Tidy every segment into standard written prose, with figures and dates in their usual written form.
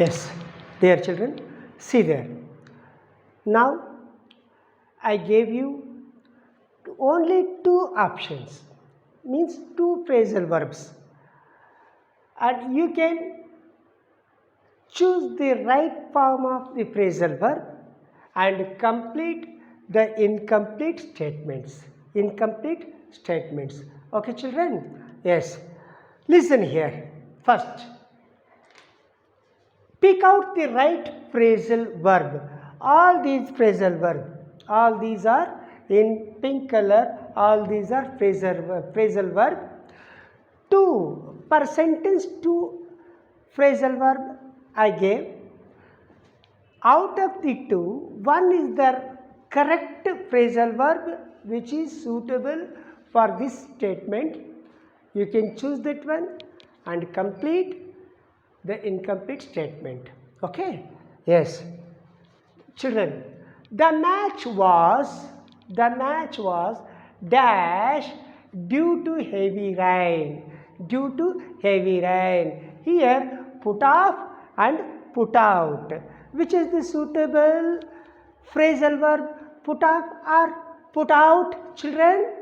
Yes, dear children, see there. Now I gave you only two options, means two phrasal verbs, and you can choose the right form of the phrasal verb and complete the incomplete statements. Incomplete statements. Okay, children? Yes. Listen here. First, pick out the right phrasal verb. All these all these are in pink color, all these are phrasal verb. Two, per sentence two phrasal verb I gave. Out of the two, one is the correct phrasal verb which is suitable for this statement. You can choose that one and complete the incomplete statement. Okay? Yes. Children, the match was dash due to heavy rain. Due to heavy rain. Here, put off and put out. Which is the suitable phrasal verb? Put off or put out, children?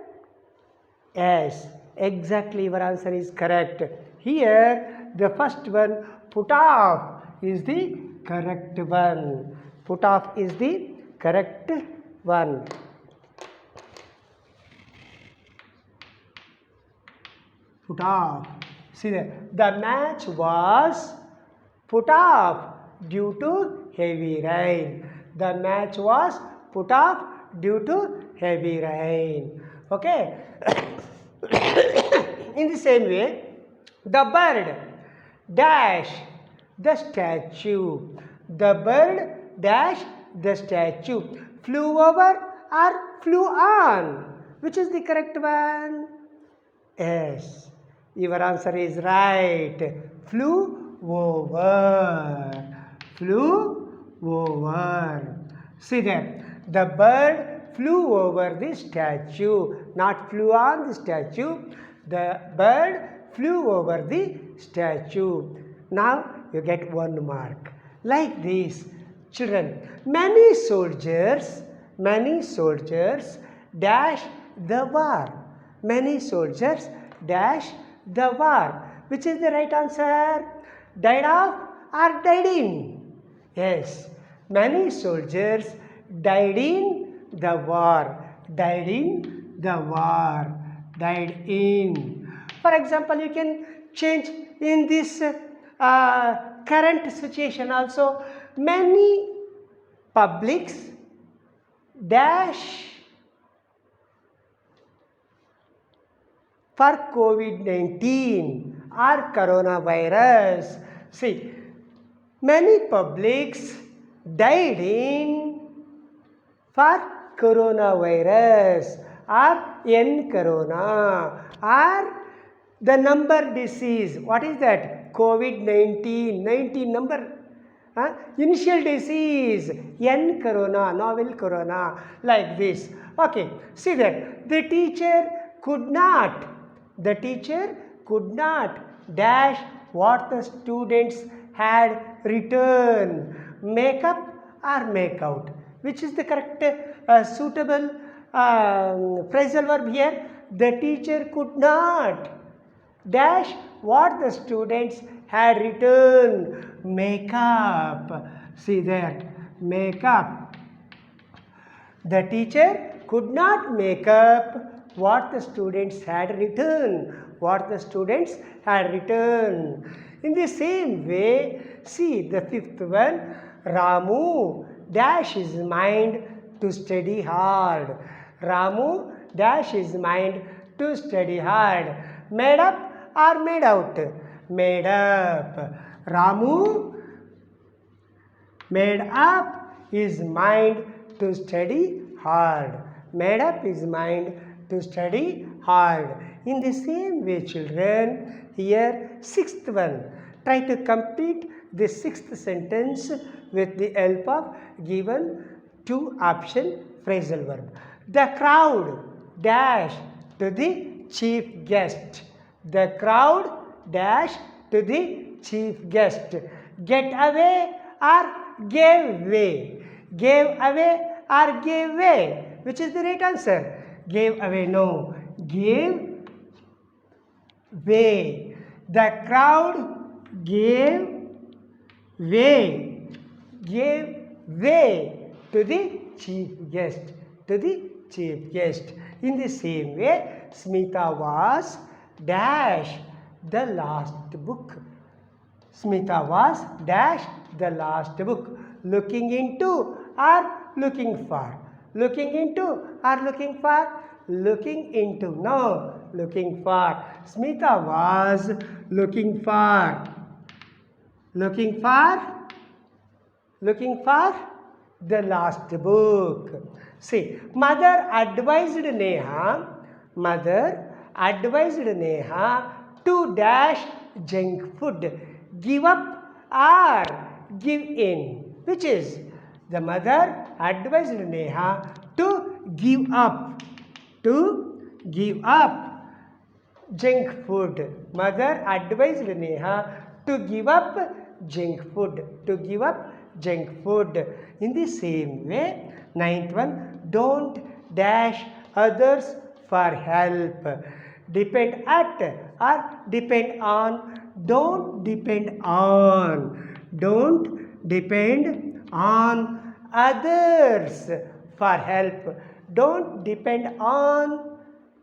Yes, exactly, your answer is correct. Here, the first one, put off, is the correct one. Put off is the correct one. Put off. See there, the match was put off due to heavy rain. The match was put off due to heavy rain. Okay. In the same way, the bird dash the statue. The bird dash the statue. Flew over or flew on. Which is the correct one? Yes, your answer is right. Flew over. Flew over. See there, the bird flew over the statue, not flew on the statue. The bird flew over the statue. Now you get 1 mark. Like this, children, many soldiers dash the war. Many soldiers dash the war. Which is the right answer? Died of or died in? Yes, many soldiers died in the war. Died in the war. Died in. For example, you can change in this current situation also. Many publics dash for COVID-19 or coronavirus. See, many publics died in for coronavirus or N corona or the number disease. What is that? COVID-19. 19 number. Initial disease. N corona, novel corona. Like this. Okay. See that. The teacher could not dash what the students had written. Make up or make out. Which is the correct suitable phrasal verb here? The teacher could not dash what the students had written. Make up. See there, make up. The teacher could not make up what the students had written. What the students had written. In the same way, see the fifth one, Ramu dash his mind to study hard. Ramu dash his mind to study hard. Made up or made out? Made up. Ramu made up his mind to study hard. Made up his mind to study hard. In the same way, children, here sixth one. Try to complete the sixth sentence with the help of given two option phrasal verb. The crowd dash to the chief guest. The crowd dash to the chief guest. get away or gave way? Gave away or gave way? Which is the right answer? Gave away, no. Gave way. The crowd gave way. Gave way to the chief guest. To the chief guest. In the same way, Smita was dash the last book. Smita was dash the last book. Looking into or looking for? Looking into or looking for? Looking into, no, looking for. Smita was looking for. Looking for the last book. See, mother advised Neha to dash junk food. Give up or give in. Which is? The mother advised Neha to give up. To give up junk food. Mother advised Neha to give up junk food. To give up junk food. In the same way, ninth one, don't dash others for help. Depend at or depend on. Don't depend on. Don't depend on others for help. Don't depend on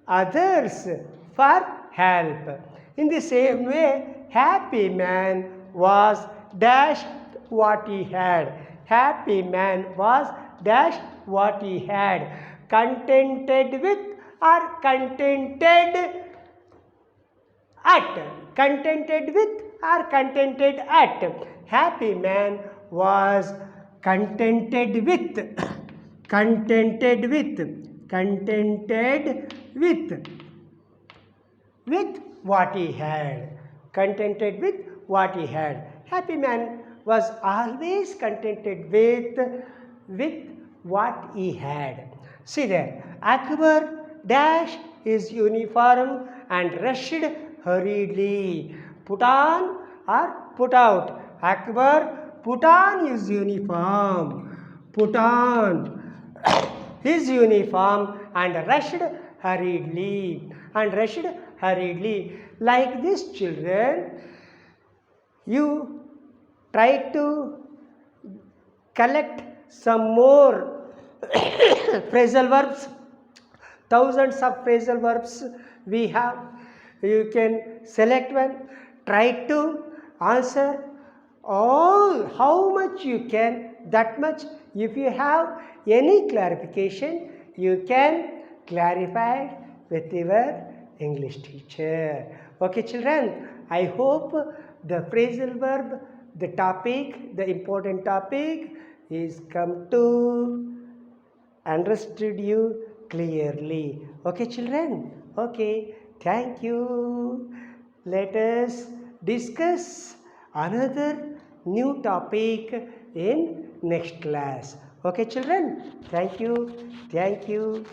others for help. In the same way, happy man was dash what he had. Happy man was dash what he had. Contented with or contented at. Contented with or contented at. Happy man was contented with. Contented with what he had. Contented with what he had. Happy man was always contented with what he had. See there, Akbar dash his uniform and rushed hurriedly. Put on or put out. Akbar put on his uniform. Put on his uniform and rushed hurriedly. And rushed hurriedly. Like this, children, you try to collect some more phrasal verbs. Thousands of phrasal verbs we have. You can select one. Try to answer all how much you can, that much. If you have any clarification, you can clarify with your English teacher. Okay, children, I hope the phrasal verb, the topic, the important topic is come to understood you clearly. Okay, children? Okay, thank you. Let us discuss another new topic in next class. Okay, children? Thank you. Thank you.